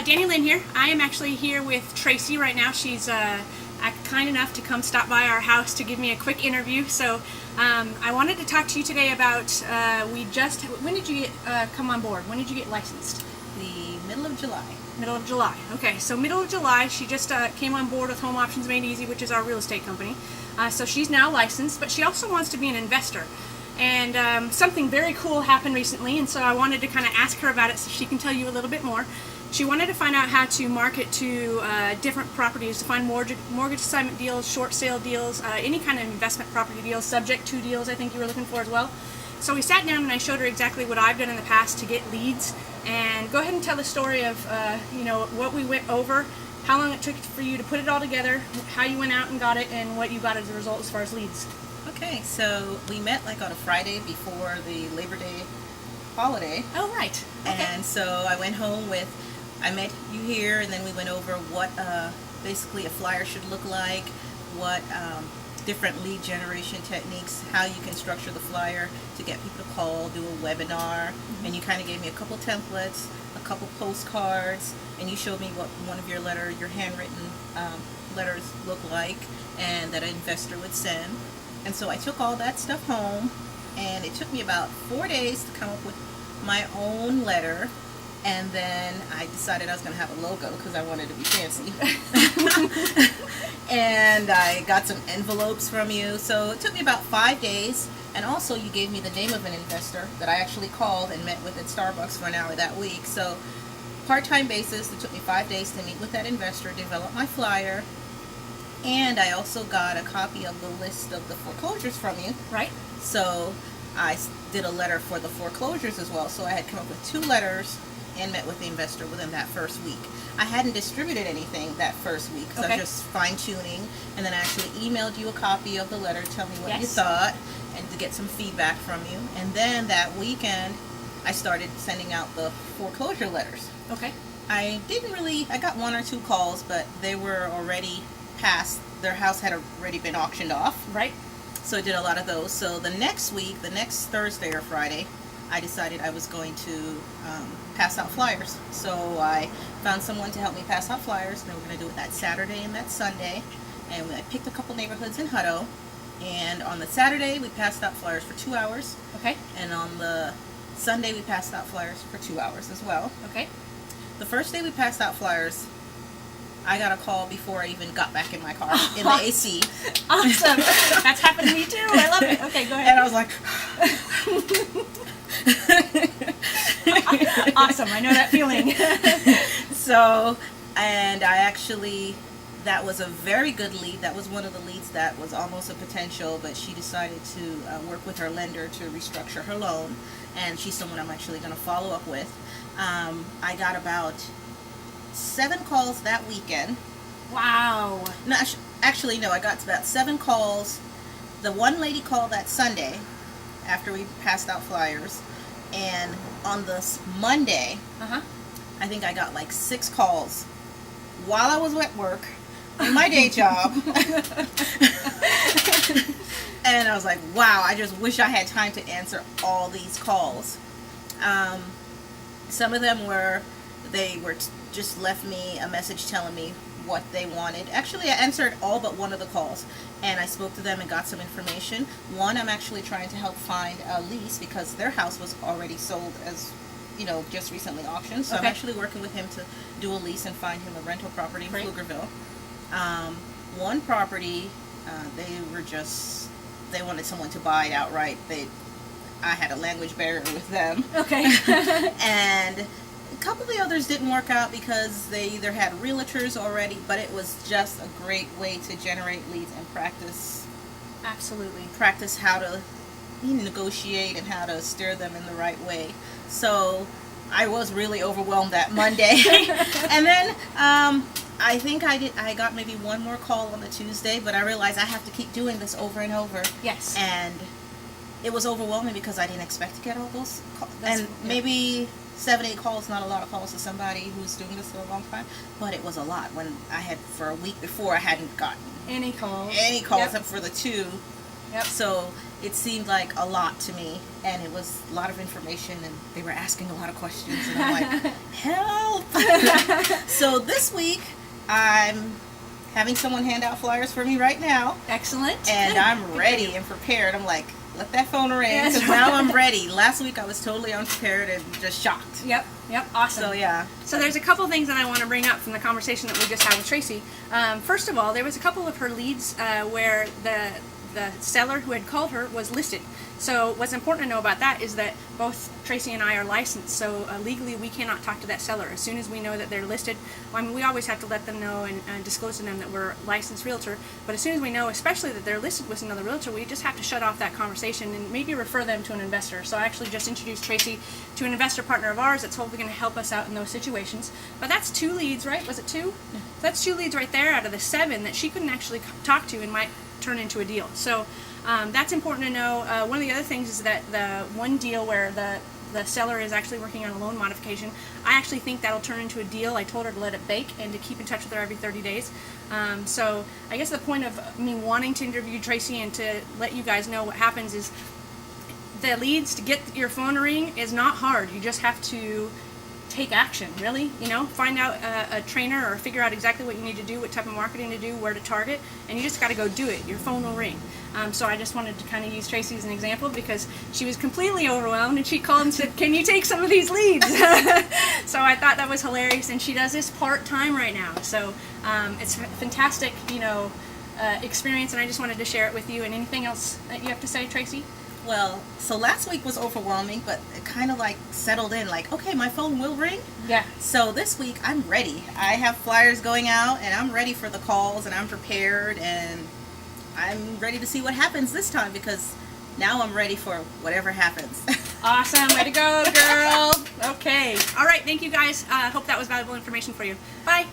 Danny Lynn here. I am actually here with Tracy right now. She's kind enough to come stop by our house to give me a quick interview. So I wanted to talk to you today about, when did you come on board? When did you get licensed? The middle of July. Middle of July. Okay, so middle of July, she just came on board with Home Options Made Easy, which is our real estate company. So she's now licensed, but she also wants to be an investor. And something very cool happened recently, and so I wanted to kind of ask her about it so she can tell you a little bit more. She wanted to find out how to market to different properties, to find mortgage assignment deals, short sale deals, any kind of investment property deals, subject to deals I think you were looking for as well. So we sat down and I showed her exactly what I've done in the past to get leads. And go ahead and tell the story of what we went over, how long it took for you to put it all together, how you went out and got it, and what you got as a result as far as leads. Okay, so we met like on a Friday before the Labor Day holiday. Oh, right. Okay. And so I went home I met you here, and then we went over what basically a flyer should look like, what different lead generation techniques, how you can structure the flyer to get people to call, do a webinar, and you kind of gave me a couple templates, a couple postcards, and you showed me what one of your handwritten letters look like, and that an investor would send. And so I took all that stuff home, and it took me about 4 days to come up with my own letter. And then I decided I was going to have a logo because I wanted to be fancy. And I got some envelopes from you. So it took me about 5 days. And also you gave me the name of an investor that I actually called and met with at Starbucks for an hour that week. So part-time basis, it took me 5 days to meet with that investor, develop my flyer. And I also got a copy of the list of the foreclosures from you. Right. So I did a letter for the foreclosures as well. So I had come up with 2 letters and met with the investor within that first week. I hadn't distributed anything that first week because I was just fine-tuning, and then I actually emailed you a copy of the letter, tell me what you thought, and to get some feedback from you. And then that weekend, I started sending out the foreclosure letters. Okay. I got 1 or 2 calls, but they were already past, their house had already been auctioned off. Right. So I did a lot of those. So the next week, the next Thursday or Friday, I decided I was going to pass out flyers. So I found someone to help me pass out flyers, and we were going to do it that Saturday and that Sunday. And I picked a couple neighborhoods in Hutto. And on the Saturday, we passed out flyers for 2 hours. Okay. And on the Sunday, we passed out flyers for 2 hours as well. Okay. The first day we passed out flyers, I got a call before I even got back in my car in the AC. Awesome. That's happened to me too. I love it. Okay, go ahead. And I was like... Awesome. I know that feeling. So, and that was a very good lead. That was one of the leads that was almost a potential, but she decided to work with her lender to restructure her loan, and she's someone I'm actually going to follow up with. I got about 7 calls that weekend. Wow. No, actually, no, I got about 7 calls. The one lady called that Sunday after we passed out flyers, and on this Monday, I think I got like 6 calls while I was at work in my day job. And I was like, wow, I just wish I had time to answer all these calls. Some of them just left me a message telling me what they wanted. Actually, I answered all but one of the calls, and I spoke to them and got some information. One, I'm actually trying to help find a lease because their house was already sold as, just recently auctioned. So I'm actually working with him to do a lease and find him a rental property in Phill Grove. One property, they wanted someone to buy it outright. I had a language barrier with them. Okay. And a couple of the others didn't work out because they either had realtors already, but it was just a great way to generate leads and practice. Absolutely. Practice how to negotiate and how to steer them in the right way. So I was really overwhelmed that Monday. And then I think I got maybe 1 more call on the Tuesday, but I realized I have to keep doing this over and over. Yes. And it was overwhelming because I didn't expect to get all those calls. And maybe 7-8 calls, not a lot of calls to somebody who's doing this for a long time, but it was a lot. When I had, for a week before, I hadn't gotten any calls except for the 2. Yep. So it seemed like a lot to me, and it was a lot of information, and they were asking a lot of questions, and I'm like, help! So this week, I'm having someone hand out flyers for me right now. Excellent. And Good. I'm Good ready for you. and prepared. I'm like, let that phone ring, Yes. because now I'm ready. Last week I was totally unprepared and just shocked. Yep, awesome. So yeah. So there's a couple things that I want to bring up from the conversation that we just had with Tracy. First of all, there was a couple of her leads where the seller who had called her was listed. So what's important to know about that is that both Tracy and I are licensed, so legally we cannot talk to that seller. As soon as we know that they're listed, well, I mean, we always have to let them know and disclose to them that we're a licensed realtor, but as soon as we know, especially that they're listed with another realtor, we just have to shut off that conversation and maybe refer them to an investor. So I actually just introduced Tracy to an investor partner of ours that's hopefully going to help us out in those situations. But that's 2 leads, right? Was it 2? Yeah. That's 2 leads right there out of the 7 that she couldn't actually talk to and might turn into a deal. So that's important to know. One of the other things is that the one deal where the seller is actually working on a loan modification, I actually think that'll turn into a deal. I told her to let it bake and to keep in touch with her every 30 days. So I guess the point of me wanting to interview Tracy and to let you guys know what happens is the leads to get your phone to ring is not hard. You just have to take action, really. Find out a trainer or figure out exactly what you need to do, what type of marketing to do, where to target, and you just got to go do it. Your phone will ring. So I just wanted to kind of use Tracy as an example because she was completely overwhelmed and she called and said, "Can you take some of these leads?" So I thought that was hilarious, and she does this part-time right now. So it's a fantastic, experience, and I just wanted to share it with you. And anything else that you have to say, Tracy? Well, so last week was overwhelming, but it kind of like settled in, like, okay, my phone will ring. Yeah. So this week I'm ready. I have flyers going out and I'm ready for the calls and I'm prepared and I'm ready to see what happens this time because now I'm ready for whatever happens. Awesome. Way to go, girl. Okay. All right. Thank you, guys. Hope that was valuable information for you. Bye.